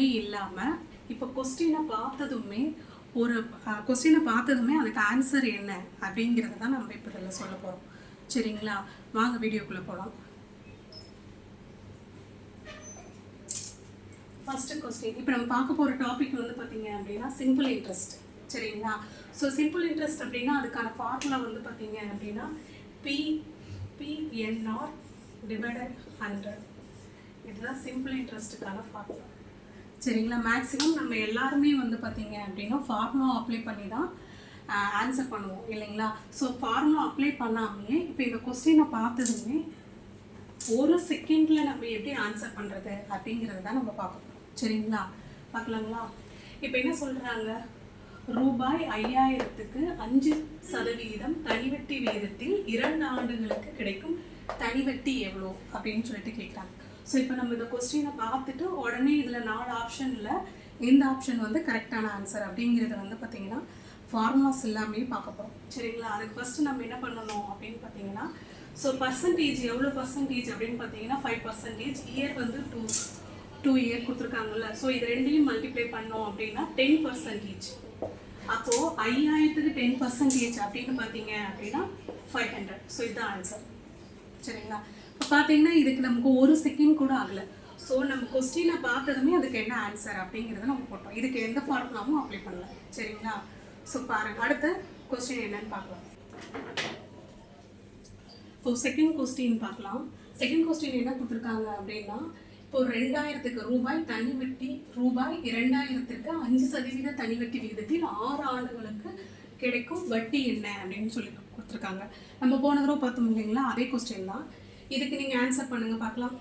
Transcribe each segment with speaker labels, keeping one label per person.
Speaker 1: எதுவுமே இல்லாமல் இப்போ கொஸ்டினை பார்த்ததுமே அதுக்கு ஆன்சர் என்ன அப்படிங்கிறத தான் நம்ம இப்போ இதில் சொல்ல போகிறோம். சரிங்களா, வாங்க வீடியோக்குள்ளே போகலாம். ஃபஸ்ட்டு கொஸ்டின் இப்போ நம்ம பார்க்க போகிற டாபிக் வந்து பார்த்தீங்க அப்படின்னா சிம்பிள் இன்ட்ரெஸ்ட். சரிங்களா, ஸோ சிம்பிள் இன்ட்ரெஸ்ட் அப்படின்னா அதுக்கான ஃபார்முலா வந்து பார்த்தீங்க அப்படின்னா PNR டிவைடட் 100. இதுதான் சிம்பிள் இன்ட்ரெஸ்ட்டுக்கான ஃபார்முலா. சரிங்களா, மேக்ஸிமம் நம்ம எல்லாருமே வந்து பார்த்தீங்க அப்படின்னா ஃபார்முலா அப்ளை பண்ணி தான் ஆன்சர் பண்ணுவோம் இல்லைங்களா. ஸோ ஃபார்முலா அப்ளை பண்ணாமே இப்போ இந்த கொஸ்டினை பார்த்ததுமே ஒரு செகண்டில் நம்ம எப்படி ஆன்சர் பண்ணுறது அப்படிங்கிறது தான் நம்ம பார்க்கணும். சரிங்களா, பார்க்கலாங்களா. இப்போ என்ன சொல்கிறாங்க, ரூபாய் 5000க்கு 5% தனிவட்டி விகிதத்தில் 2 ஆண்டுகளுக்கு கிடைக்கும் தனிவட்டி எவ்வளோ அப்படின்னு சொல்லிட்டு கேட்குறாங்க. ஸோ இப்போ நம்ம இந்த கொஸ்டினை பார்த்துட்டு உடனே இதில் 4 ஆப்ஷனில் எந்த ஆப்ஷன் வந்து கரெக்டான ஆன்சர் அப்படிங்கிறத வந்து பார்த்திங்கன்னா ஃபார்முலாஸ் எல்லாமே பார்க்க போகிறோம். சரிங்களா, அதுக்கு ஃபஸ்ட்டு நம்ம என்ன பண்ணணும் அப்படின்னு பார்த்தீங்கன்னா, ஸோ பர்சன்டேஜ் எவ்வளோ பர்சன்டேஜ் அப்படின்னு பார்த்தீங்கன்னா 5%. இயர் வந்து 2 இயர் கொடுத்துருக்காங்கல்ல. ஸோ இது ரெண்டையும் மல்டிப்ளை பண்ணோம் அப்படின்னா 10%. அப்போது 5000க்கு 10% அப்படின்னு பார்த்தீங்க அப்படின்னா 500. ஸோ இதுதான் ஆன்சர். சரிங்களா, இப்போ பார்த்தீங்கன்னா இதுக்கு நமக்கு ஒரு செகண்ட் கூட ஆகலை. ஸோ நம்ம கொஸ்டினை பார்த்ததுமே அதுக்கு என்ன ஆன்சர் அப்படிங்கிறத நம்ம போட்டோம். இதுக்கு எந்த ஃபார்முலாவும் அப்ளை பண்ணல. சரிங்களா, ஸோ பாருங்கள் அடுத்த கொஸ்டின் என்னன்னு பார்க்கலாம். இப்போ செகண்ட் கொஸ்டின் பார்க்கலாம். செகண்ட் கொஸ்டின் என்ன கொடுத்துருக்காங்க அப்படின்னா, இப்போ 2000க்கு ரூபாய் தனிவட்டி ரூபாய் 2000க்கு 5% தனிவட்டி விகிதத்தில் 6 ஆண்டுகளுக்கு கிடைக்கும் வட்டி என்ன அப்படின்னு சொல்லி கொடுத்துருக்காங்க. நம்ம போன தடவை பார்த்தோம் இல்லைங்களா, அதே கொஸ்டின் தான். இதுக்கு நீங்கள் ஆன்சர் பண்ணுங்கள் பார்க்கலாம்.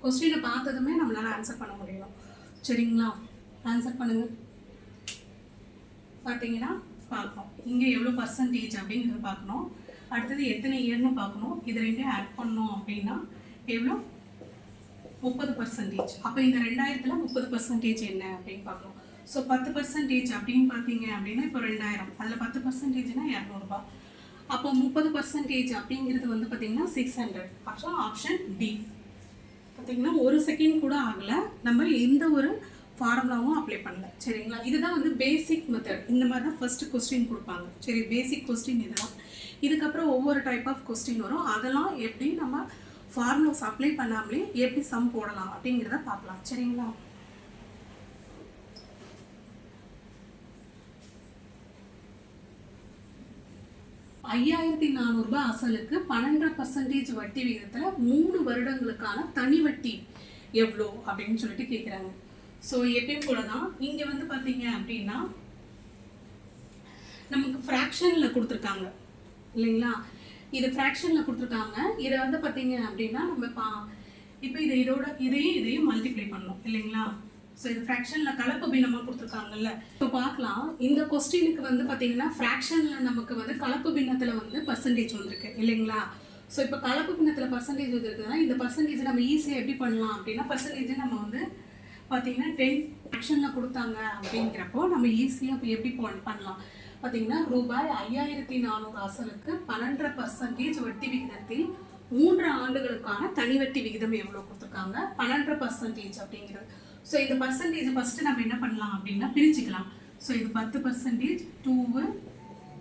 Speaker 1: கொஸ்டினை பார்த்ததுமே நம்மளால் ஆன்சர் பண்ண முடியும். சரிங்களா, ஆன்சர் பண்ணுங்கள். பார்த்தீங்கன்னா பார்க்கணும் இங்கே எவ்வளோ பர்சன்டேஜ் அப்படிங்கிறத பார்க்கணும். அடுத்தது எத்தனை இயர்னு பார்க்கணும். இது ரெண்டையும் ஆட் பண்ணோம் அப்படின்னா எவ்வளோ 30%. அப்போ இந்த 2000ல் 30% என்ன அப்படின்னு பார்க்கணும். ஸோ 10% அப்படின்னு பார்த்தீங்க அப்படின்னா இப்போ 2000, அதில் 10%னா 200 ரூபாய். அப்போ 30% அப்படிங்கிறது வந்து பார்த்தீங்கன்னா 600. அப்போ ஆப்ஷன் டி. பார்த்தீங்கன்னா ஒரு செகண்ட் கூட ஆகலை, நம்ம எந்த ஒரு ஃபார்முலாவும் அப்ளை பண்ணல. சரிங்களா, இதுதான் வந்து பேசிக் மெத்தட். இந்த மாதிரி தான் ஃபர்ஸ்ட் கொஸ்டின் கொடுப்பாங்க. சரி, பேசிக் கொஸ்டின் இதுதான். இதுக்கப்புறம் ஒவ்வொரு டைப் ஆஃப் கொஸ்டின் வரும். அதெல்லாம் எப்படி நம்ம ஃபார்முலாஸ் அப்ளை பண்ணாமலே எப்படி சம் போடலாம் அப்படிங்கிறத பார்க்கலாம். சரிங்களா, $5400 அசலுக்கு 12% வட்டி விகிதத்தில் 3 வருடங்களுக்கான தனி வட்டி எவ்வளோ அப்படின்னு சொல்லிட்டு கேட்குறாங்க. ஸோ எப்பயும் போல தான் இங்கே வந்து பார்த்தீங்க அப்படின்னா நமக்கு ஃப்ராக்ஷனில் கொடுத்துருக்காங்க இல்லைங்களா. இது ஃப்ராக்ஷனில் கொடுத்துருக்காங்க. இதை வந்து பார்த்தீங்க அப்படின்னா நம்ம இப்போ இதையும் மல்டிப்ளை பண்ணணும் இல்லைங்களா. ஸோ இது ஃப்ராக்ஷனில் கலப்பு பின்னமாக கொடுத்துருக்காங்கல்ல. இப்போ பார்க்கலாம், இந்த கொஸ்டினுக்கு வந்து பார்த்தீங்கன்னா ஃப்ராக்ஷனில் நமக்கு வந்து கலப்பு பின்னத்தில் வந்து பர்சன்டேஜ் வந்திருக்கு இல்லைங்களா. ஸோ இப்போ கலப்பு பின்னத்தில் பர்சன்டேஜ் வந்துருக்குதுன்னா இந்த பர்சன்டேஜ் நம்ம ஈஸியாக எப்படி பண்ணலாம் அப்படின்னா, பர்சன்டேஜை நம்ம வந்து பார்த்தீங்கன்னா 10 ஃப்ராக்ஷனில் கொடுத்தாங்க அப்படிங்கிறப்போ நம்ம ஈஸியாக இப்போ எப்படி பண்ணலாம் பார்த்தீங்கன்னா, ரூபாய் 5400 அசலுக்கு 12% வட்டி விகிதத்தில் 3 ஆண்டுகளுக்கான தனி வட்டி விகிதம் எவ்வளோ கொடுத்துருக்காங்க, 12% அப்படிங்கிறது. ஸோ இந்த பர்சன்டேஜ் ஃபஸ்ட்டு நம்ம என்ன பண்ணலாம் அப்படின்னா பிரிச்சுக்கலாம். ஸோ இது 10%, 2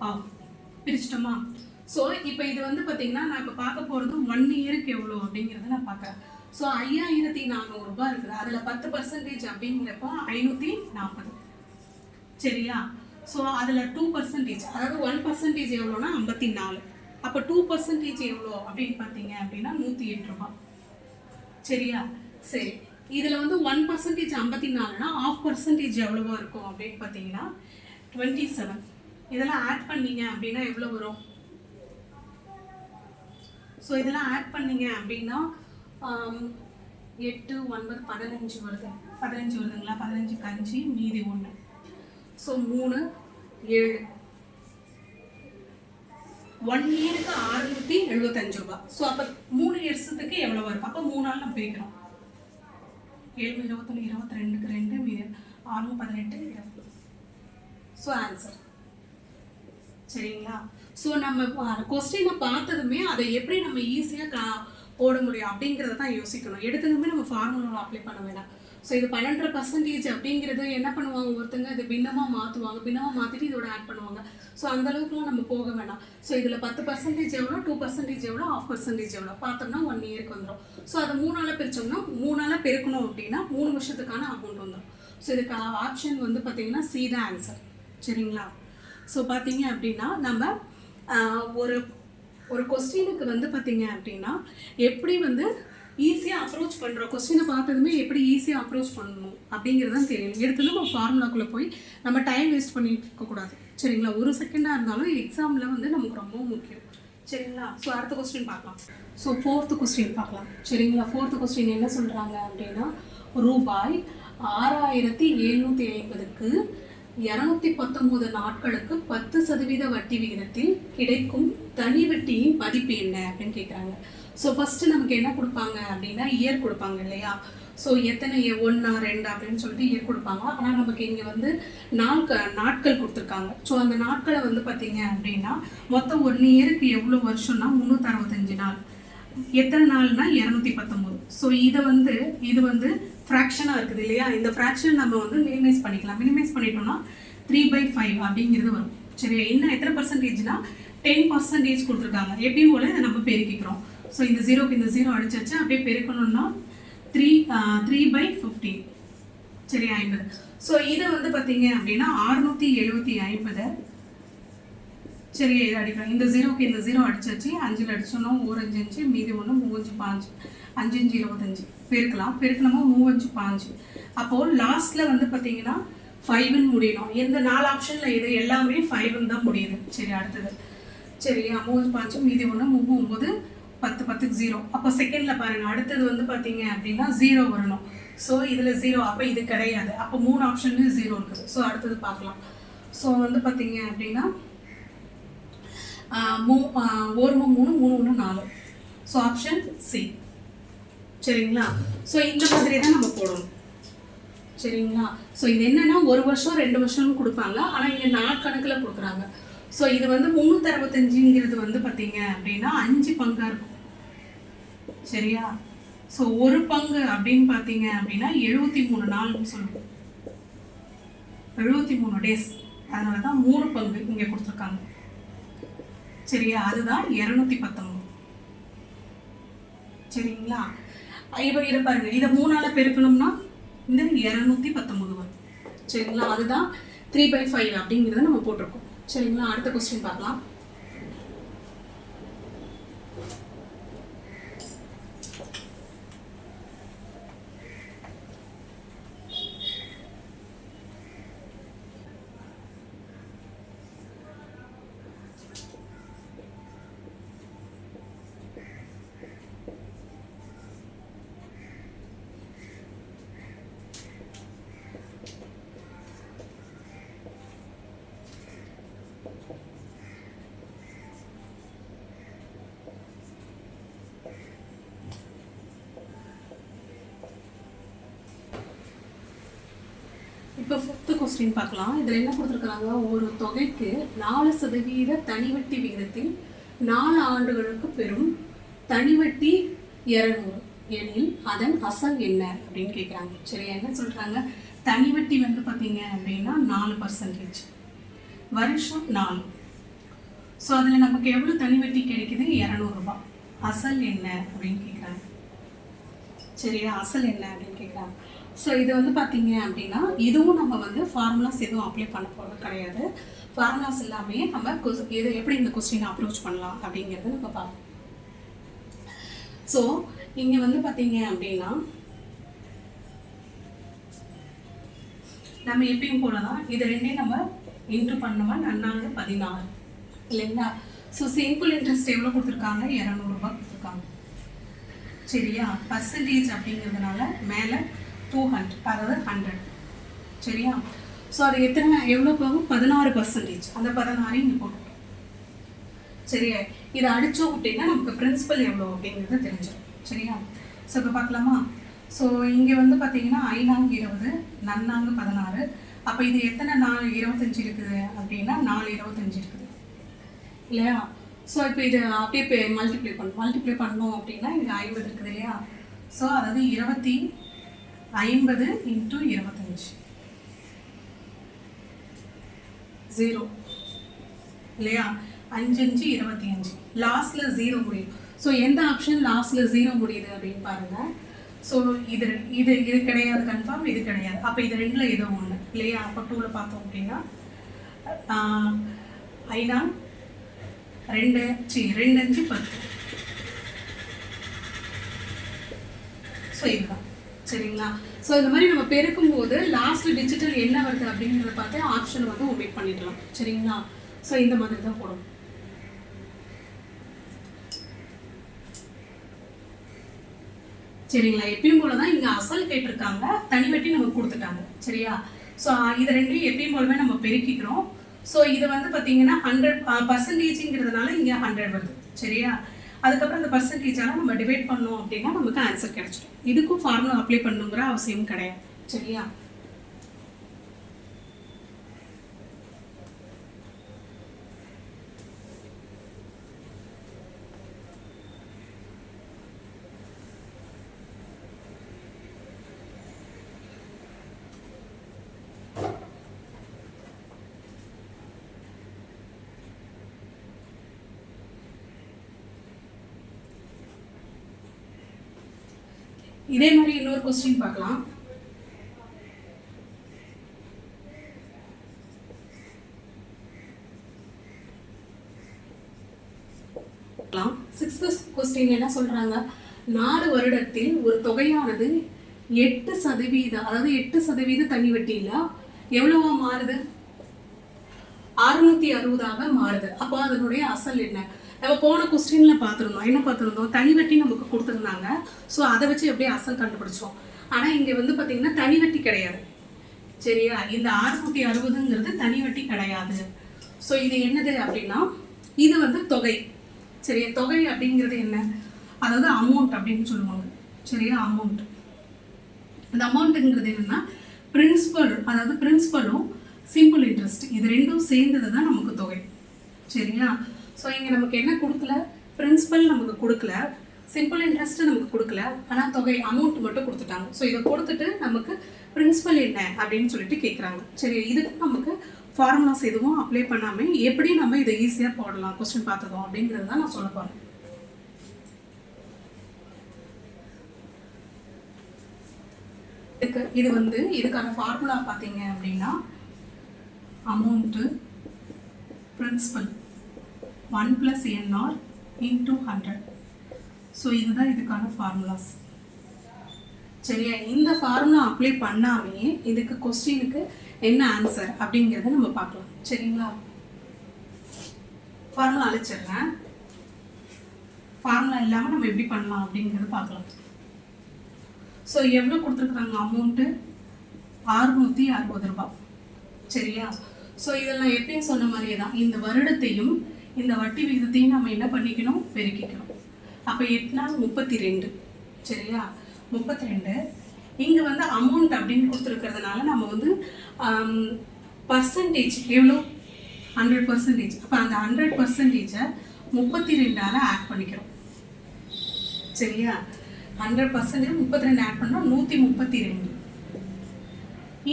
Speaker 1: ஆஃப் பிரிச்சிட்டோமா. ஸோ இப்போ இது வந்து பார்த்தீங்கன்னா நான் இப்போ பார்க்க போகிறது 1 இயருக்கு எவ்வளோ அப்படிங்கிறத நான் பார்க்குறேன். ஸோ 5400 ரூபாய் இருக்குது, அதில் 10% அப்படிங்கிறப்போ 540. சரியா, ஸோ அதில் 2%, அதாவது 1% எவ்வளோனா 54. அப்போ 2% எவ்வளோ அப்படின்னு பார்த்தீங்க அப்படின்னா 108 ரூபாய். சரியா, சரி, இதில் வந்து 1% 54னா 1/2% எவ்வளவா இருக்கும் அப்படின்னு பார்த்தீங்கன்னா 27. இதெல்லாம் ஆட் பண்ணீங்க அப்படின்னா எவ்வளோ வரும். ஸோ இதெல்லாம் ஆட் பண்ணீங்க அப்படின்னா 8, 9, 15 வருது. 15 வருதுங்களா, 15 5 மீதி 1. ஸோ 3, 7. 1 இயருக்கு 675 ரூபாய். ஸோ அப்போ 3 வருஷத்துக்கு எவ்வளோ இருக்கும். அப்போ 3 நாள் நம்ம பிரிக்கிறோம். 7, 21, 22க்கு 2 மீதி 6, 18, 20. So answer. சரிங்களா, ஸோ நம்ம கொஸ்டினை பார்த்ததுமே அதை எப்படி நம்ம ஈஸியாக போட முடியும் அப்படிங்கிறத தான் யோசிக்கணும். எடுத்ததுமே நம்ம ஃபார்முலாவில் அப்ளை பண்ண வேண்டாம். ஸோ இது 12% அப்படிங்கிறது என்ன பண்ணுவாங்க ஒருத்தங்க இது பின்னமாக மாற்றுவாங்க, பின்னமாக மாற்றிட்டு இதோட ஆட் பண்ணுவாங்க. ஸோ அந்த அளவுக்குலாம் நம்ம போக வேண்டாம். ஸோ இதில் 10% எவ்வளோ, 2% எவ்வளோ, 1/2% எவ்வளோ பார்த்தோம்னா 1 இயருக்கு வந்துடும். ஸோ அதை 3ஆல் பிரித்தோம்னா 3ஆல் பெருக்கணும் அப்படின்னா 3 வருஷத்துக்கான அமௌண்ட் வந்துடும். ஸோ இதுக்கு ஆப்ஷன் வந்து பார்த்தீங்கன்னா சி தான் ஆன்சர். சரிங்களா? ஸோ பார்த்தீங்க அப்படின்னா நம்ம ஒரு ஒரு கொஸ்டினுக்கு வந்து பார்த்தீங்க அப்படின்னா எப்படி வந்து ஈஸியாக அப்ரோச் பண்ணுறோம், கொஸ்டினை பார்த்ததுமே எப்படி ஈஸியாக அப்ரோச் பண்ணணும் அப்படிங்கிறது தான் தெரியும். எடுத்தது நம்ம ஃபார்முலாக்குள்ளே போய் நம்ம டைம் வேஸ்ட் பண்ணிட்டு இருக்கக்கூடாது. சரிங்களா? ஒரு செகண்டாக இருந்தாலும் எக்ஸாமில் வந்து நமக்கு ரொம்ப முக்கியம். சரிங்களா? ஸோ அடுத்த கொஸ்டின் பார்க்கலாம். ஸோ 4th கொஸ்டின் பார்க்கலாம். சரிங்களா? 4th கொஸ்டின் என்ன சொல்கிறாங்க அப்படின்னா, ரூபாய் 6750க்கு 219 நாட்களுக்கு 10% வட்டி விகிதத்தில் கிடைக்கும் தனி வட்டியின் மதிப்பு என்ன அப்படின்னு கேட்குறாங்க. ஸோ ஃபஸ்ட்டு நமக்கு என்ன கொடுப்பாங்க அப்படின்னா இயர் கொடுப்பாங்க இல்லையா? ஸோ எத்தனை 1 2 அப்படின்னு சொல்லிட்டு இயர் கொடுப்பாங்க. ஆனால் நமக்கு இங்கே வந்து நாட்கள் கொடுத்துருக்காங்க. ஸோ அந்த நாட்களை வந்து பார்த்தீங்க அப்படின்னா மொத்தம் 1 இயருக்கு எவ்வளோ வருஷம்னா 365 நாள். எத்தனை நாள்னா 219. ஸோ இது வந்து ஃப்ராக்ஷனாக இருக்குது இல்லையா? இந்த ஃப்ராக்ஷன் நம்ம வந்து மினிமைஸ் பண்ணிக்கலாம். மினிமைஸ் பண்ணிட்டோம்னா 3/5 அப்படிங்கிறது வரும். சரி, இன்னும் எத்தனை பர்சன்டேஜ்னா 10% கொடுத்துருக்காங்க. எப்பயும் போல் இதை நம்ம பெருக்கிக்கிறோம். ஸோ இந்த 0க்கு இந்த 0 அடிச்சாச்சு. அப்படியே பெருக்கணும்னா 3/15. சரி, 50. ஸோ இதை வந்து பார்த்தீங்க அப்படின்னா 675. சரி, இது அடிக்கலாம். இந்த 0க்கு இந்த 0 அடிச்சாச்சு. 5ல் அடிச்சோம்னா 1 5 5, மீதி 1 3 5 5 5 25 பெருக்கலாம். பெருக்கணுமா 3 5 5. அப்போது லாஸ்ட்டில் வந்து பார்த்தீங்கன்னா 5ன்னு முடியணும். எந்த 4 ஆப்ஷனில் இது எல்லாமே 5ன்னு தான் முடியுது. சரி, அடுத்தது. சரி, 3 5 மீதி 1 3 9 10 10க்கு 0. அப்போ செகண்டில் பாருங்கள், அடுத்தது வந்து பார்த்தீங்க அப்படின்னா 0 வரணும். ஸோ இதில் 0, அப்போ இது கிடையாது. அப்போ 3 ஆப்ஷன்லேயும் 0 இருக்குது. ஸோ அடுத்தது பார்க்கலாம். ஸோ வந்து பார்த்தீங்க அப்படின்னா 1 3 3 1 4. So option C. சரிங்களா? ஸோ இந்த மாதிரி தான் நம்ம போடணும். சரிங்களா? ஸோ இது என்னென்னா 1 வருஷம் 2 வருஷம்னு கொடுப்பாங்க. ஆனால் இங்கே நாட்கணக்கில் கொடுக்குறாங்க. ஸோ இது வந்து 365ங்கிறது வந்து பார்த்தீங்க அப்படின்னா 5 பங்காக இருக்கும். சரியா? ஸோ ஒரு பங்கு அப்படின்னு பார்த்தீங்க அப்படின்னா 73 நாள்னு சொல்லுவோம். 73 டேஸ். அதனால தான் 3 பங்கு இங்கே கொடுத்துருக்காங்க. சரியா? அதுதான் 219. சரிங்களா? இப்போ இதை பாருங்க, இதை 3ஆல் பெருக்கணும்னா இந்த 219 வரும். சரிங்களா? அதுதான் 3/5 அப்படிங்கிறத நம்ம போட்டிருக்கோம். சரிங்களா? அடுத்த கொஸ்டின் பார்க்கலாம். இப்போ 5th கொஸ்டின் பார்க்கலாம். இதில் என்ன கொடுத்துருக்குறாங்க, ஒரு தொகைக்கு 4% தனிவட்டி விகிதத்தில் 4 ஆண்டுகளுக்கு பெறும் தனிவட்டி 200 எனில் அதன் அசல் என்ன அப்படின்னு கேட்குறாங்க. சரி, என்ன சொல்கிறாங்க, தனிவட்டி வந்து பார்த்தீங்க அப்படின்னா 4%, வருஷம் 4. ஸோ அதில் நமக்கு எவ்வளோ தனிவட்டி கிடைக்குது, 200 ரூபாய். அசல் என்ன அப்படின்னு கேட்குறாங்க. சரியா? அசல் என்ன அப்படின்னு கேட்குறாங்க. ஸோ இது வந்து பார்த்தீங்க அப்படின்னா இதுவும் நம்ம வந்து ஃபார்முலாஸ் எதுவும் அப்ளை பண்ண போகிறது கிடையாது. ஃபார்முலாஸ் எல்லாமே நம்ம இது எப்படி இந்த கொஸ்டினை அப்ரோச் பண்ணலாம் அப்படிங்கிறது நம்ம பார்ப்போம். ஸோ இங்கே வந்து பார்த்தீங்க அப்படின்னா நம்ம எப்பயும் போல தான் இது ரெண்டையும் நம்ம இன்ட்ரு பண்ணோமா, 4 16 இல்லைங்களா? ஸோ சிம்பிள் இன்ட்ரெஸ்ட் எவ்வளோ கொடுத்துருக்காங்க, 200 ரூபாய் கொடுத்துருக்காங்க. சரியா? பர்சன்டேஜ் அப்படிங்கிறதுனால மேலே 200, அதாவது 100. சரியா? ஸோ அது எவ்வளோ போகும், 16%. அந்த 16 இங்கே போட்டுட்டோம். சரியா? இதை அடித்தோம் அப்படின்னா நமக்கு பிரின்சிபல் எவ்வளோ அப்படிங்கிறது தெரிஞ்சிடும். சரியா? ஸோ இப்போ பார்க்கலாமா? ஸோ இங்கே வந்து பார்த்தீங்கன்னா 5 20, 4 16. அப்போ இது எத்தனை 4 25 இருக்குது அப்படின்னா 4 25 இருக்குது இல்லையா? ஸோ இப்போ இது அப்படியே மல்டிப்ளை பண்ணணும் அப்படின்னா இங்கே 50 இருக்குது இல்லையா? ஸோ அதாவது 50 இன்ட்டு 25 0 இல்லையா? 5 5 25 லாஸ்ட்ல 0 முடியும். ஸோ எந்த ஆப்ஷன் லாஸ்ட்ல 0 முடியுது அப்படின்னு பாருங்க. ஸோ இது இது இது கிடையாது, கன்ஃபார்ம் இது கிடையாது. அப்போ இது ரெண்டில் ஏதோ ஒன்று இல்லையா? அப்போ 2ல் பார்த்தோம் அப்படின்னா 5 2 5 10. ஸோ இதுதான் சரிங்களா? ஸோ இந்த மாதிரி நம்ம பெருக்கும்போது லாஸ்ட் டிஜிட்டல் என்ன வருது அப்படிங்கிறத பார்த்து ஆப்ஷன் வந்து ஒமிட் பண்ணிடலாம் சரிங்களா? ஸோ இந்த மாதிரி தான் போடும். சரிங்களா? எப்பயும் போல தான் இங்கே அசல் கேட்டிருக்காங்க, தனி வட்டி நமக்கு கொடுத்துட்டாங்க சரியா? ஸோ இது ரெண்டையும் எப்பயும் போலவே நம்ம பெருக்கிக்கிறோம். ஸோ இது வந்து பார்த்தீங்கன்னா 100%ங்கிறதுனால இங்கே 100 வருது சரியா? அதுக்கப்புறம் அந்த பர்சன்டேஜால் நம்ம டிவைட் பண்ணோம் அப்படின்னா நமக்கு ஆன்சர் கிடைச்சிடும். இதுக்கும் ஃபார்முலா அப்ளை பண்ணுங்கிற அவசியம் கிடையாது சரியா? இதே மாதிரி இன்னொரு क्वेश्चन பார்க்கலாம். சிக்ஸ்த் क्वेश्चन என்ன சொல்றாங்க? 4 வருடத்தில் ஒரு தொகையானது 8%, அதாவது 8% தனி வட்டியில எவ்வளவா மாறுது? 660ஆக மாறுது. அப்போ அதனுடைய அசல் என்ன? நம்ம போன கொஸ்டின்ல பார்த்துருந்தோம். என்ன பார்த்துருந்தோம்? தனி வட்டி நமக்கு கொடுத்துருந்தாங்க. ஸோ அதை வச்சு எப்படியே அசல் கண்டுபிடிச்சோம். ஆனால் இங்கே வந்து பார்த்தீங்கன்னா தனி வட்டி கிடையாது சரியா? இந்த 660ங்கிறது தனி வட்டி கிடையாது. ஸோ இது என்னது அப்படின்னா இது வந்து தொகை சரியா? தொகை அப்படிங்கிறது என்ன? அதாவது அமௌண்ட் அப்படின்னு சொல்லுவாங்க சரியா? அமௌண்ட். இந்த அமௌண்ட்டுங்கிறது என்னன்னா பிரின்சிபல், அதாவது பிரின்சிபலும் சிம்பிள் இன்ட்ரெஸ்ட் இது ரெண்டும் சேர்ந்தது தான் நமக்கு தொகை சரியா? ஸோ இங்கே நமக்கு என்ன கொடுக்கல? பிரின்சிபல் நமக்கு கொடுக்கல, சிம்பிள் இன்ட்ரெஸ்ட் நமக்கு கொடுக்கல, ஆனால் தொகை அமௌண்ட் மட்டும் கொடுத்துட்டாங்க. ஸோ இதை கொடுத்துட்டு நமக்கு பிரின்சிபல் என்ன அப்படின்னு சொல்லிட்டு கேட்குறாங்க சரி? இதுக்கு நமக்கு ஃபார்முலாஸ் எதுவும் அப்ளை பண்ணாமல் எப்படி நம்ம இதை ஈஸியாக போடலாம் கொஸ்டின் பார்த்ததும் அப்படிங்கிறது தான் நான் சொல்ல போகிறேன். இது வந்து இதுக்கான ஃபார்முலா பார்த்தீங்க அப்படின்னா அமௌண்ட்டு பிரின்சிபல் 1 + NR × 100. ஸோ இதுதான் இதுக்கான ஃபார்முலாஸ் சரியா? இந்த ஃபார்முலா அப்ளை பண்ணாமே இதுக்கு கொஸ்டினுக்கு என்ன ஆன்சர் அப்படிங்கிறத நம்ம பார்க்கலாம் சரிங்களா? ஃபார்முலா அழிச்சிடுறேன். ஃபார்முலா இல்லாமல் நம்ம எப்படி பண்ணலாம் அப்படிங்கிறத பார்க்கலாம். ஸோ எவ்வளோ கொடுத்துருக்குறாங்க? அமௌண்ட்டு 660 ரூபாய் சரியா? ஸோ இதெல்லாம் எப்பயும் சொன்ன மாதிரியே தான் இந்த வருடத்தையும் இந்த வட்டி விகிதத்தையும் நம்ம என்ன பண்ணிக்கணும்? பெருக்கிக்கணும். அப்போ 8 32 சரியா? 32. இங்கே வந்து அமௌண்ட் அப்படின்னு கொடுத்துருக்கிறதுனால நம்ம வந்து பர்சன்டேஜ் எவ்வளோ? 100%. அப்போ அந்த 100%ஐ 32ஆல் ஆட் பண்ணிக்கிறோம் சரியா? 100% 32 ஆட் பண்ணால் 132.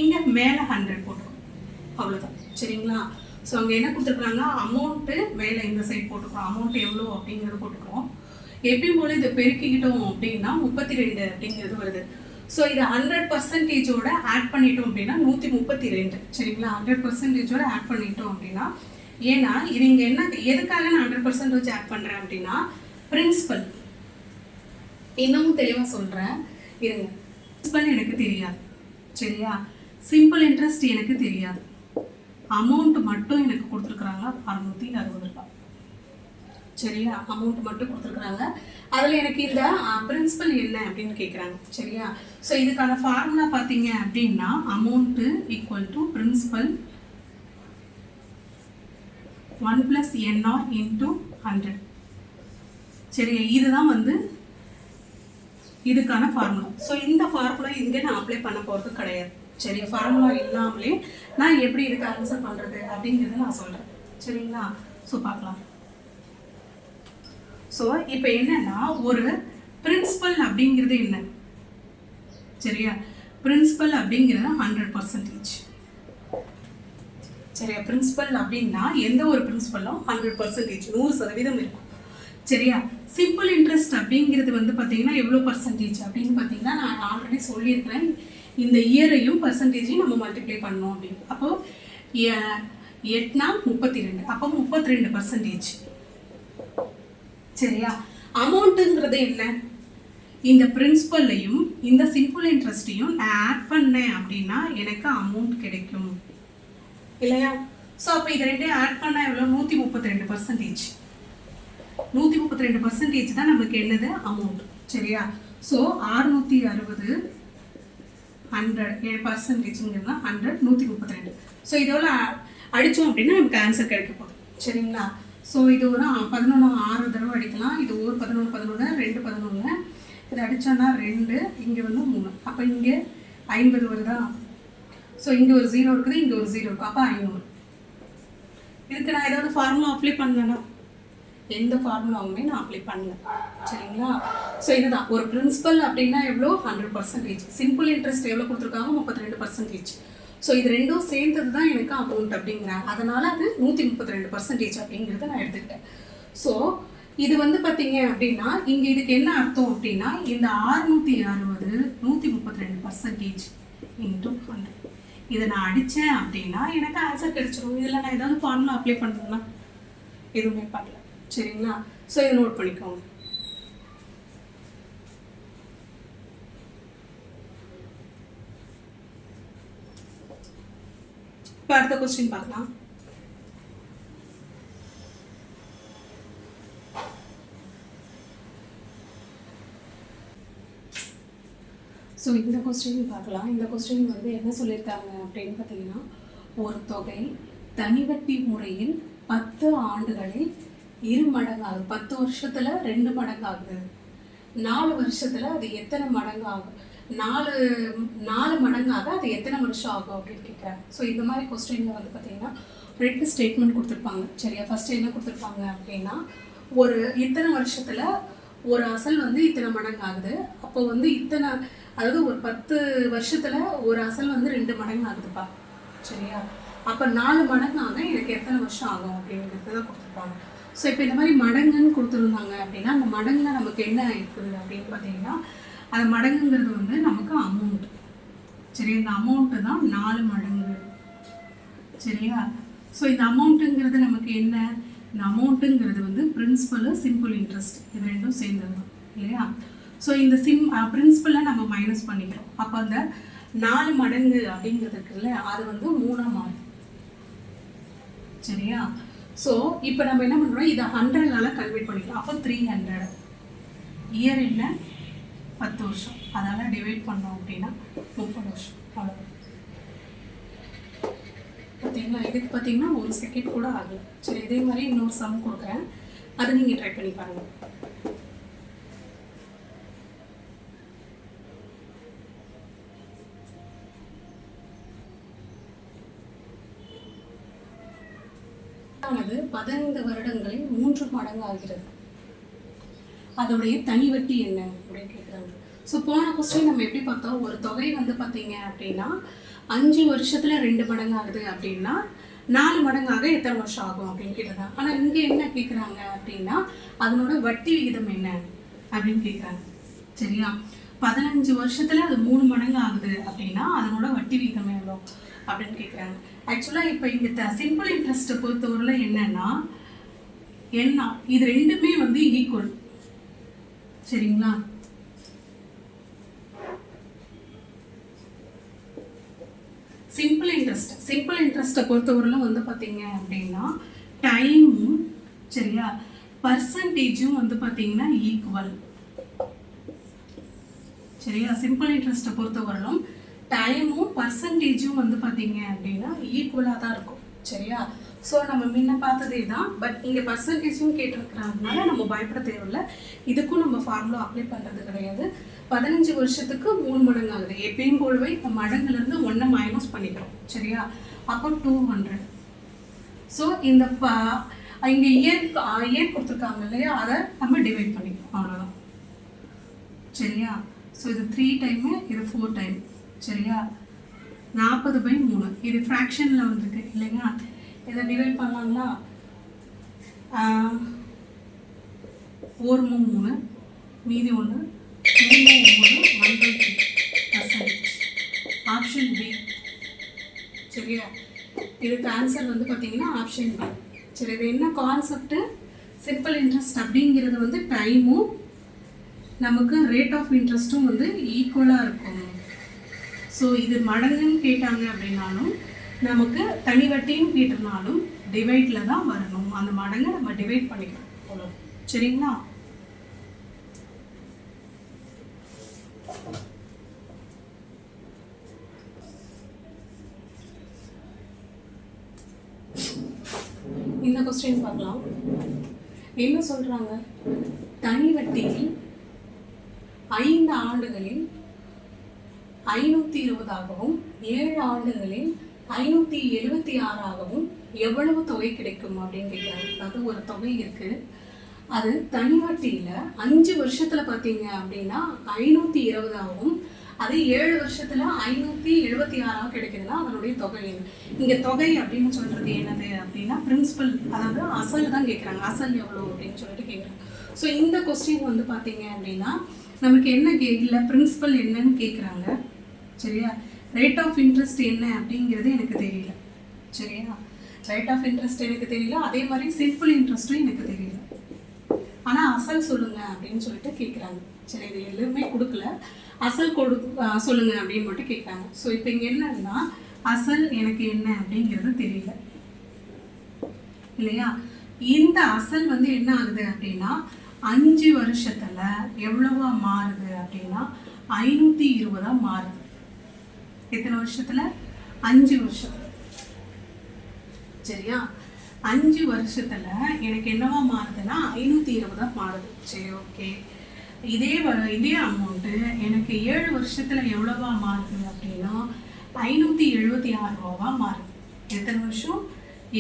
Speaker 1: இங்கே மேலே 100 போட்டுரும், அவ்வளோதான் சரிங்களா? ஸோ அங்கே என்ன கொடுத்துருக்குறாங்க? அமௌண்ட்டு மேலே இந்த சைட் போட்டுக்கிறோம். அமௌண்ட் எவ்வளோ அப்படிங்கிறது போட்டுக்கிறோம். எப்பயும் போல் இதை பெருக்கிக்கிட்டோம் அப்படின்னா 32 அப்படிங்கிறது வருது. ஸோ இதை 100%ஓட ஆட் பண்ணிட்டோம் அப்படின்னா 132 சரிங்களா? 100%ஓட ஆட் பண்ணிட்டோம் அப்படின்னா, ஏன்னா இது இங்கே என்ன எதுக்காக நான் 100% வச்சு ஆட் பண்ணுறேன் அப்படின்னா பிரின்சிபல். இன்னமும் தெளிவாக சொல்கிறேன் இருங்க. பிரின்சிபல் எனக்கு தெரியாது சரியா? சிம்பிள் இன்ட்ரெஸ்ட் எனக்கு தெரியாது. அமௌண்ட் மட்டும் எனக்கு கொடுத்துருக்குறாங்க 660 ரூபாய் சரியா? அமௌண்ட் மட்டும் கொடுத்துருக்குறாங்க. அதில் எனக்கு இந்த பிரின்சிபல் என்ன அப்படின்னு கேட்குறாங்க சரியா? ஸோ இதுக்கான ஃபார்முலா பார்த்தீங்க அப்படின்னா அமௌண்ட்டு = பிரின்சிபல் 1 + NR × 100 சரியா? இதுதான் வந்து இதுக்கான ஃபார்முலா. ஸோ இந்த ஃபார்முலா இங்கே நான் அப்ளை பண்ண போகிறது கிடையாது சரியா? ஃபார்முலா இல்லாமலே நான் எப்படி இதுக்கு ஆன்சர் பண்ணுறது அப்படிங்கிறத நான் சொல்கிறேன் சரிங்களா? ஸோ பார்க்கலாம். ஸோ இப்போ என்னன்னா ஒரு பிரின்சிபல் அப்படிங்கிறது என்ன சரியா? பிரின்சிபல் அப்படிங்கிறது 100%. சரியா, பிரின்சிபல் அப்படின்னா எந்த ஒரு பிரின்சிபலும் 100%, 100% இருக்கும். சரியா, சிம்பிள் இன்ட்ரெஸ்ட் அப்படிங்கிறது வந்து பார்த்தீங்கன்னா எவ்வளோ பர்சன்டேஜ் அப்படின்னு பார்த்தீங்கன்னா நான் ஆல்ரெடி சொல்லியிருக்கிறேன். இந்த இயரையும் பர்சன்டேஜையும் நம்ம மல்டிப்ளை பண்ணோம் அப்படின்னு. அப்போது 8 32, அப்போ 32%. சரியா, அமௌண்ட்டுங்கிறது என்ன, இந்த பிரின்சிபல்லையும் இந்த சிம்பிள் இன்ட்ரெஸ்ட்டையும் நான் ஆட் பண்ணேன் அப்படின்னா எனக்கு அமௌண்ட் கிடைக்கும் இல்லையா. ஸோ அப்போ இது ரெண்டையும் ஆட் பண்ணால் எவ்வளோ, 132%. 132% தான் நமக்கு என்னது அமௌண்ட். சரியா, ஸோ 660 100 பர்சன்டேஜ்ங்கிறதுனா 100 132. ஸோ இதோட அடித்தோம் அப்படின்னா நமக்கு ஆன்சர் கிடைக்க போகுது. சரிங்களா, ஸோ இது ஒரு 11 6 தடவை அடிக்கலாம். இது ஒரு 11 11 2 11, இது அடித்தோன்னா 2, இங்கே வந்து 3, அப்போ இங்கே 50 வருதா. ஸோ இங்கே ஒரு 0 இருக்குது, இங்கே ஒரு 0 இருக்குது, அப்போ 500. இதுக்கு நான் ஏதாவது ஃபார்முலா அப்ளை பண்ணலன்னா எந்த ஃபார்முலாவுமே நான் அப்ளை பண்ணல. சரிங்களா, ஸோ இதுதான் ஒரு பிரின்சிபல் அப்படின்னா எவ்வளோ, 100%. சிம்பிள் இன்ட்ரெஸ்ட் எவ்வளோ கொடுத்துருக்காங்க, 32%. ஸோ இது ரெண்டும் சேர்ந்தது தான் எனக்கு அமௌண்ட் அப்படிங்கிறாங்க. அதனால் அது 132% அப்படிங்கிறத நான் எடுத்துக்கிட்டேன். ஸோ இது வந்து பார்த்தீங்க அப்படின்னா இங்கே இதுக்கு என்ன அர்த்தம் அப்படின்னா இந்த 660 132% இன்ட்டு 100 இதை நான் அடித்தேன் அப்படின்னா எனக்கு ஆன்சர் கிடைச்சிடும். இதில் நான் ஏதாவது ஃபார்முலா அப்ளை பண்ணுறேன்னா எதுவுமே பண்ணல. சரிங்களா, ஸோ இதை நோட் பண்ணிக்கோங்க. இப்போ அடுத்த கொஸ்டின் பார்க்கலாம். ஸோ இந்த கொஸ்டின் பார்க்கலாம். இந்த கொஸ்டின் வந்து என்ன சொல்லியிருக்காங்க அப்படின்னு பார்த்தீங்கன்னா, ஒரு தொகை தனிவட்டி முறையில் 10 ஆண்டுகளில் 2 மடங்காகுது. 10 வருஷத்தில் 2 மடங்காகுது. 4 வருஷத்தில் அது எத்தனை மடங்கு ஆகும், 4 மடங்காக அது எத்தனை வருஷம் ஆகும் அப்படின்னு கேட்குறாங்க. ஸோ இந்த மாதிரி கொஸ்டினில் வந்து பார்த்தீங்கன்னா 2 ஸ்டேட்மெண்ட் கொடுத்துருப்பாங்க. சரியா, ஃபஸ்ட்டு என்ன கொடுத்துருப்பாங்க அப்படின்னா, ஒரு இத்தனை வருஷத்தில் ஒரு அசல் வந்து இத்தனை மடங்கு ஆகுது. அப்போ வந்து இத்தனை, அதாவது ஒரு 10 வருஷத்தில் ஒரு அசல் வந்து 2 மடங்கு ஆகுதுப்பா. சரியா, அப்போ 4 மடங்காக எனக்கு எத்தனை வருஷம் ஆகும் அப்படிங்கிறது தான் கொடுத்துருப்பாங்க. ஸோ இப்போ இந்த மாதிரி மடங்குன்னு கொடுத்துருந்தாங்க அப்படின்னா அந்த மடங்குல நமக்கு என்ன இருக்குது அப்படின்னு பார்த்தீங்கன்னா, அந்த மடங்குங்கிறது வந்து நமக்கு அமௌண்ட். சரி, இந்த அமௌண்ட்டு தான் 4 மடங்கு. சரியா, ஸோ இந்த அமௌண்ட்டுங்கிறது நமக்கு என்ன, இந்த அமௌண்ட்டுங்கிறது வந்து பிரின்சிபல் சிம்பிள் இன்ட்ரெஸ்ட் இது ரெண்டும் சேர்ந்தது தான் இல்லையா. ஸோ இந்த பிரின்சிபலை நம்ம மைனஸ் பண்ணிக்கிறோம். அப்போ அந்த 4 மடங்கு அப்படிங்கிறது இருக்குல்ல, அது வந்து 3ஆ மாறும். சரியா, ஸோ இப்போ நம்ம என்ன பண்ணுறோம், இதை 100ஆல கன்வெர்ட் பண்ணிக்கிறோம். அப்போ 300. இயர் என்ன, 10 வருஷம், அதனால் டிவைட் பண்ணோம் அப்படின்னா 30 வருஷம். அவ்வளோ பார்த்தீங்களா. இதுக்கு பார்த்தீங்கன்னா 1 செகண்ட் கூட ஆகலை. சரி, இதே மாதிரி இன்னொரு சம் கொடுக்குறேன், அதை நீங்கள் ட்ரை பண்ணி பாருங்கள். ஆனது 15 வருடங்களில் 3 மடங்கு ஆகிறது. அதோடைய தனி வட்டி என்ன அப்படின்னு கேட்குறாங்க. ஸோ போன கொஸ்டின் நம்ம எப்படி பார்த்தோம், ஒரு தொகை வந்து பார்த்தீங்க அப்படின்னா 5 வருஷத்துல 2 மடங்கு ஆகுது அப்படின்னா 4 மடங்காக எத்தனை வருஷம் ஆகும் அப்படின்னு கேட்டுருக்காங்க. ஆனால் இங்கே என்ன கேட்குறாங்க அப்படின்னா அதனோட வட்டி விகிதம் என்ன அப்படின்னு கேட்குறாங்க. சரியா, 15 வருஷத்துல அது 3 மடங்கு ஆகுது அப்படின்னா அதனோட வட்டி விகிதம் எவ்வளோ அப்படின்னு கேட்குறாங்க. ஆக்சுவலாக இப்போ இங்கே சிம்பிள் இன்ட்ரெஸ்ட்டை பொறுத்தவரையில் என்னன்னா என்ன, இது ரெண்டுமே வந்து ஈக்குவல். சரிங்களா, சிம்பிள் இன்ட்ரெஸ்ட்டை பொறுத்தவரையிலும் வந்து பார்த்தீங்க அப்படின்னா டைமும் சரியா பர்சன்டேஜும் வந்து பார்த்தீங்கன்னா ஈக்குவல். சரியா, சிம்பிள் இன்ட்ரெஸ்ட்டை பொறுத்தவரையிலும் டைமும் பர்சன்டேஜும் வந்து பார்த்தீங்க அப்படின்னா ஈக்குவலாக தான் இருக்கும். சரியா, ஸோ நம்ம முன்ன பார்த்ததே தான், பட் இங்கே பர்சன்டேஜும் கேட்டிருக்கிறதுனால நம்ம பயப்பட தேவையில்லை. இதுக்கும் நம்ம ஃபார்முலா அப்ளை பண்ணுறது கிடையாது. 15 வருஷத்துக்கு 3 மடங்கு ஆகுது. எப்பயும் போலவே இப்போ மடங்குலேருந்து 1 மைனஸ் பண்ணிக்கிறோம். சரியா, அப்போ 200. ஸோ இந்த இங்கே இயர் கொடுத்துருக்காங்க இல்லையா, அதை நம்ம டிவைட் பண்ணிக்கிறோம், அவ்வளோதான். சரியா, ஸோ இது 3 டைமு, இது 4 டைம். சரியா? 40/3 இது ஃப்ராக்ஷனில் வந்துருக்கு இல்லைங்களா? இதை டிவைட் பண்ணலாங்களா? 4/3 மீதி 1 3/9 1/3%. Option B. சரியா? இதுக்கு ஆன்சர் வந்து பார்த்தீங்கன்னா ஆப்ஷன் பி. சரி, இது என்ன கான்செப்ட்? சிம்பிள் இன்ட்ரெஸ்ட் அப்படிங்கிறது வந்து டைமும் நமக்கு ரேட் ஆஃப் இன்ட்ரெஸ்ட்டும் வந்து ஈக்குவலாக இருக்கும். ஸோ இது மடங்குன்னு கேட்டாங்க அப்படின்னாலும் நமக்கு தனி வட்டின்னு கேட்டிருந்தாலும் டிவைடில் தான் வரணும். அந்த மடங்கை நம்ம டிவைட் பண்ணிக்கலாம் அவ்வளோ. சரிங்களா? இந்த கொஸ்டின் பார்க்கலாம். என்ன சொல்றாங்க? தனி வட்டியில் 5 ஆண்டுகளில் 520ஆகவும் 7 ஆண்டுகளில் 576ஆகவும் எவ்வளவு தொகை கிடைக்கும் அப்படின்னு கேட்குறாங்க. அதாவது ஒரு தொகை இருக்கு, அது தனி வட்டியில் 5 வருஷத்துல பார்த்தீங்க அப்படின்னா 520ஆகவும் அது 7 வருஷத்துல 576ஆக கிடைக்குதுன்னா அதனுடைய தொகை என்ன? இங்க தொகை அப்படின்னு சொல்றது என்னது அப்படின்னா பிரின்சிபல், அதாவது அசல் தான் கேட்குறாங்க. அசல் எவ்வளோ அப்படின்னு சொல்லிட்டு கேட்குறாங்க. ஸோ இந்த கொஸ்டின் வந்து பார்த்தீங்க அப்படின்னா நமக்கு என்ன இல்லை, பிரின்சிபல் என்னன்னு கேட்குறாங்க. சரியா? ரேட் ஆஃப் இன்ட்ரெஸ்ட் என்ன அப்படிங்கிறது எனக்கு தெரியல. சரியா? ரேட் ஆஃப் இன்ட்ரெஸ்ட் எனக்கு தெரியல, அதே மாதிரி சிம்பிள் இன்ட்ரெஸ்ட்டும் எனக்கு தெரியல. ஆனால் அசல் சொல்லுங்க அப்படின்னு சொல்லிட்டு கேட்குறாங்க. சரி, இது எதுவுமே கொடுக்கல, அசல் சொல்லுங்க அப்படின்னு மட்டும் கேட்குறாங்க. ஸோ இப்போ இங்கே என்னன்னா அசல் எனக்கு என்ன அப்படிங்கிறது தெரியல இல்லையா? இந்த அசல் வந்து என்ன ஆகுது அப்படின்னா 5 வருஷத்துல எவ்வளவா மாறுது அப்படின்னா 520 மாறுது. எத்தனை வருஷத்துல? 5 வருஷத்துல. சரியா? 5 வருஷத்துல எனக்கு என்னவா மாறுதுன்னா 520 மாறுது. சரி, ஓகே. இதே அமௌண்ட்டு எனக்கு 7 வருஷத்துல எவ்வளவா மாறுது அப்படின்னா 576 ரூபாவா மாறுது. எத்தனை வருஷம்?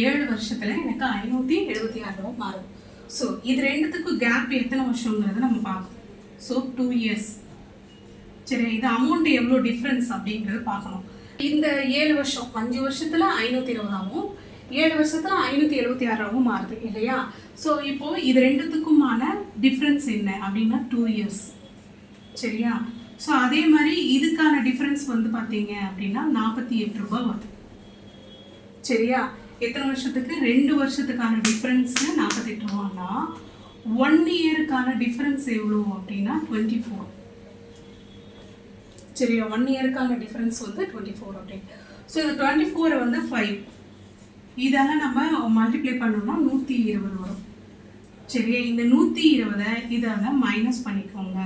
Speaker 1: 7 வருஷத்துல எனக்கு 576 ரூபா மாறுது. ஸோ இது ரெண்டுத்துக்கும் கேப் எத்தனை வருஷங்கிறத நம்ம பார்க்கணும். So 2 years. சரி, இது அமௌண்ட் எவ்வளோ டிஃப்ரென்ஸ் அப்படிங்கிறது பார்க்கணும். இந்த 7 வருஷம் 5 வருஷத்துல 520ஆகவும் 7 வருஷத்துல 576ஆகவும் மாறுது இல்லையா? ஸோ இப்போ இது ரெண்டுத்துக்குமான டிஃப்ரென்ஸ் என்ன அப்படின்னா 2 இயர்ஸ். சரியா? ஸோ அதே மாதிரி இதுக்கான டிஃப்ரென்ஸ் வந்து பார்த்தீங்க அப்படின்னா 48 ரூபாய் வருது. சரியா? எத்தனை வருஷத்துக்கு? 2 வருஷத்துக்கான டிஃப்ரென்ஸ் 48 ரூபான்னா 1 இயருக்கான டிஃப்ரென்ஸ் எவ்வளோ அப்படின்னா 24. சரியா? 1 இயருக்கான டிஃப்ரென்ஸ் வந்து 24 அப்படின்னு. ஸோ இந்த 24 வந்து 5 இதெல்லாம் நம்ம மல்டிப்ளை பண்ணோம்னா 120 வரும். சரியா? இந்த 120 இதால மைனஸ் பண்ணிக்கோங்க.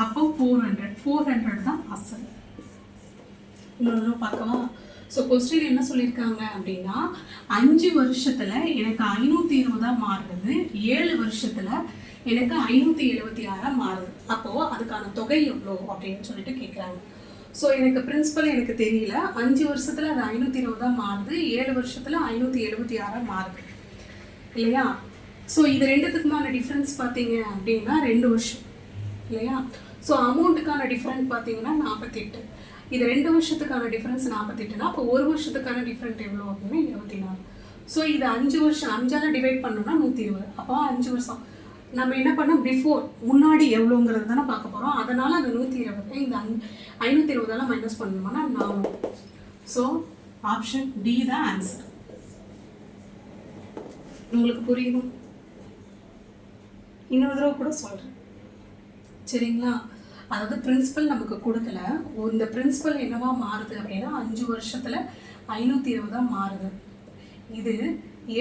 Speaker 1: அப்போ 400 தான் அசல். இன்னொன்று பார்க்கவா? ஸோ கொஸ்டின் என்ன சொல்லியிருக்காங்க அப்படின்னா 5 வருஷத்துல எனக்கு 520 மாறுது, 7 வருஷத்துல எனக்கு 576 மாறுது. அப்போ அதுக்கான தொகை எவ்வளோ அப்படின்னு சொல்லிட்டு கேட்குறாங்க. ஸோ எனக்கு பிரின்சிபல் எனக்கு தெரியல, 5 வருஷத்துல அது 520 மாறுது, 7 வருஷத்துல 576 மாறுது இல்லையா? ஸோ இது ரெண்டுத்துக்குமான டிஃப்ரென்ஸ் பார்த்தீங்க அப்படின்னா 2 வருஷம் இல்லையா? ஸோ அமௌண்ட்டுக்கான டிஃப்ரெண்ட் பார்த்தீங்கன்னா 48. இது 2 வருஷத்துக்கான டிஃப்ரென்ஸ் 48னா அப்போ 1 வருஷத்துக்கான டிஃப்ரெண்ட் எவ்வளோ அப்படின்னா 24. ஸோ இது 5 வருஷம் 5ஆல் டிவைட் பண்ணோம்னா 120. அப்போ 5 வருஷம் நம்ம என்ன பண்ணோம், பிஃபோர் முன்னாடி எவ்வளோங்கிறது தானே பார்க்க போகிறோம். அதனால் அந்த 120 இந்த 520 மைனஸ் பண்ணணும்னா 400. ஸோ ஆப்ஷன் டி தான் ஆன்சர். உங்களுக்கு புரியும்? இன்னொரு தடவை கூட சொல்கிறேன். சரிங்களா? அதாவது பிரின்சிபல் நமக்கு கொடுக்கல, இந்த பிரின்சிபல் என்னவா மாறுது அப்படின்னா 5 வருஷத்துல 520 மாறுது. இது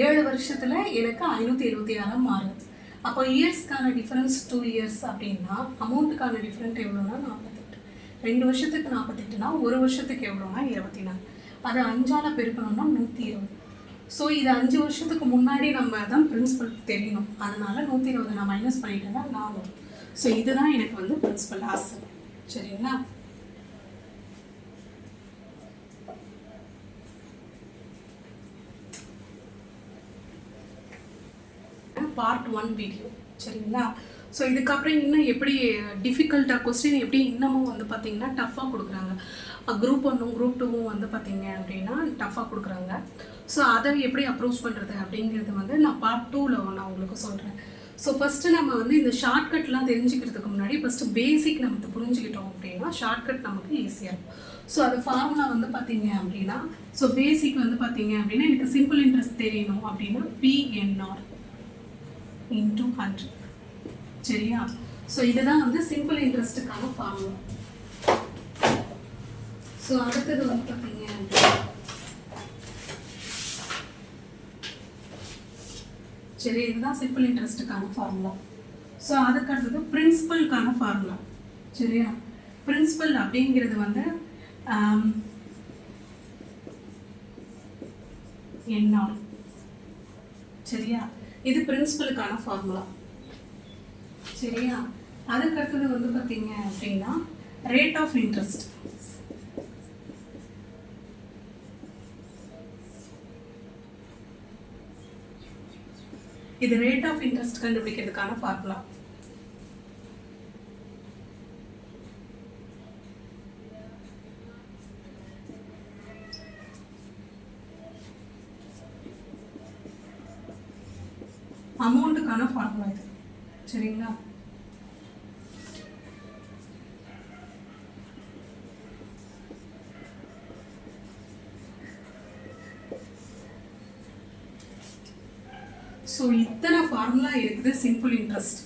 Speaker 1: 7 வருஷத்துல எனக்கு 576 மாறுது. அப்போ இயர்ஸ்க்கான டிஃபரன்ஸ் 2 இயர்ஸ் அப்படின்னா அமௌண்ட்டுக்கான டிஃபரன்ட் எவ்வளோனா 48. 2 வருஷத்துக்கு 48னா 1 வருஷத்துக்கு எவ்வளோனா 24. அதை 5ஆல் பெருக்கணும்னா 120. ஸோ இது 5 வருஷத்துக்கு முன்னாடி நம்ம தான் பிரின்சிபல் தெரியணும். அதனால 120 நான் மைனஸ் பண்ணிட்டேன்னா 400. ஸோ இதுதான் எனக்கு வந்து பிரின்சிபல் ஆசை. சரிங்களா? Part 1 video. சரிங்களா? ஸோ இதுக்கப்புறம் இன்னும் எப்படி டிஃபிகல்ட்டாக கொஸ்டின் எப்படி இன்னமும் வந்து பார்த்திங்கன்னா டஃப்பாக கொடுக்குறாங்க. குரூப் 1 குரூப் 2 வந்து பார்த்திங்க அப்படின்னா டஃப்பாக கொடுக்குறாங்க. ஸோ அதை எப்படி அப்ரோச் பண்ணுறது அப்படிங்கிறது வந்து நான் பார்ட் 2ல் நான் உங்களுக்கு சொல்கிறேன். ஸோ ஃபஸ்ட்டு நம்ம வந்து இந்த ஷார்ட்கட்லாம் தெரிஞ்சுக்கிறதுக்கு முன்னாடி ஃபஸ்ட்டு பேசிக் நமக்கு புரிஞ்சுக்கிட்டோம் அப்படின்னா ஷார்ட்கட் நமக்கு ஈஸியாக இருக்கும். ஸோ அது ஃபார்முலா வந்து பார்த்தீங்க அப்படின்னா ஸோ பேசிக் வந்து பார்த்தீங்க அப்படின்னா எனக்கு சிம்பிள் இன்ட்ரெஸ்ட் தெரியணும் அப்படின்னா PNR × 100. சரியா? ஸோ இதுதான் வந்து சிம்பிள் இன்ட்ரெஸ்ட்டுக்கான ஃபார்முலா. ஸோ அடுத்தது வந்து பார்த்தீங்க அப்படின்னா சரி, இதுதான் சிம்பிள் இன்ட்ரெஸ்ட்டுக்கான ஃபார்முலா. ஸோ அதுக்கு அடுத்தது பிரின்சிபலுக்கான ஃபார்முலா. சரியா? பிரின்சிபல் அப்படிங்கிறது வந்து NR. சரியா? இது பிரின்சிபலுக்கான ஃபார்முலா. சரியா? அதுக்கு அடுத்தது வந்து பார்த்தீங்க அப்படின்னா ரேட் ஆஃப் இன்ட்ரெஸ்ட். இது ரேட் ஆஃப் இன்ட்ரெஸ்ட் கண்டுபிடிக்கிறதுக்கான ஃபார்முலா. அமௌண்ட்டுக்கான ஃபார்முலா இது. சரிங்களா? ஸோ இத்தனை ஃபார்முலா இருக்குது சிம்பிள் இன்ட்ரெஸ்ட்.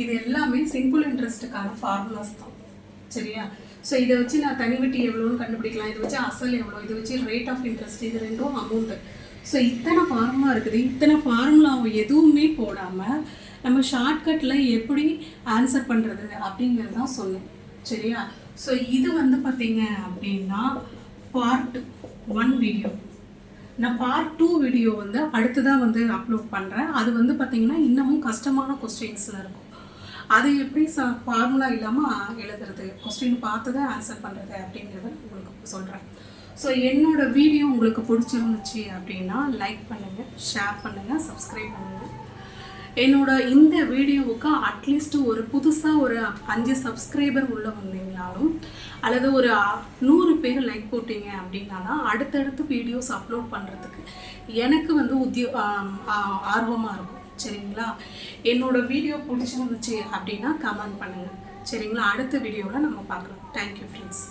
Speaker 1: இது எல்லாமே சிம்பிள் இன்ட்ரெஸ்ட்டுக்கான ஃபார்முலாஸ் தான். சரியா? ஸோ இதை வச்சு நான் தனி வட்டி எவ்வளோன்னு கண்டுபிடிக்கலாம், இதை வச்சு அசல் எவ்வளோ, இதை வச்சு ரேட் ஆஃப் இன்ட்ரெஸ்ட், இது ரெண்டும் அமௌண்ட்டு. ஸோ இத்தனை ஃபார்முலா இருக்குது. இத்தனை ஃபார்முலாவை எதுவுமே போடாமல் நம்ம ஷார்ட்கட்டில் எப்படி ஆன்சர் பண்ணுறது அப்படிங்கிறது தான் சொன்னேன். சரியா? ஸோ இது வந்து பார்த்தீங்க அப்படின்னா பார்ட் 1 வீடியோ. நான் பார்ட் 2 வீடியோ வந்து அடுத்ததாக வந்து அப்லோட் பண்ணுறேன். அது வந்து பார்த்திங்கன்னா இன்னமும் கஷ்டமான கொஸ்டின்ஸில் இருக்கும். அது எப்படி ஃபார்முலா இல்லாமல் எழுதுறது, கொஸ்டின் பார்த்து தான் ஆன்சர் பண்ணுறது அப்படிங்கிறத உங்களுக்கு சொல்கிறேன். ஸோ என்னோடய வீடியோ உங்களுக்கு பிடிச்சிருந்துச்சு அப்படின்னா லைக் பண்ணுங்கள், ஷேர் பண்ணுங்கள், சப்ஸ்கிரைப் பண்ணுங்கள். என்னோட இந்த வீடியோவுக்கு அட்லீஸ்ட் ஒரு புதுசாக ஒரு 5 சப்ஸ்கிரைபர் உள்ளே வந்தீங்கனாலும் அல்லது ஒரு 100 பேர் லைக் போட்டிங்க அப்படின்னாலும் அடுத்தடுத்து வீடியோஸ் அப்லோட் பண்ணுறதுக்கு எனக்கு வந்து ஆர்வமாக இருக்கும். சரிங்களா? என்னோட வீடியோ பிடிச்சிருந்துச்சு அப்படின்னா கமெண்ட் பண்ணுங்கள். சரிங்களா? அடுத்த வீடியோவில் நம்ம பார்க்கலாம். Thank you friends.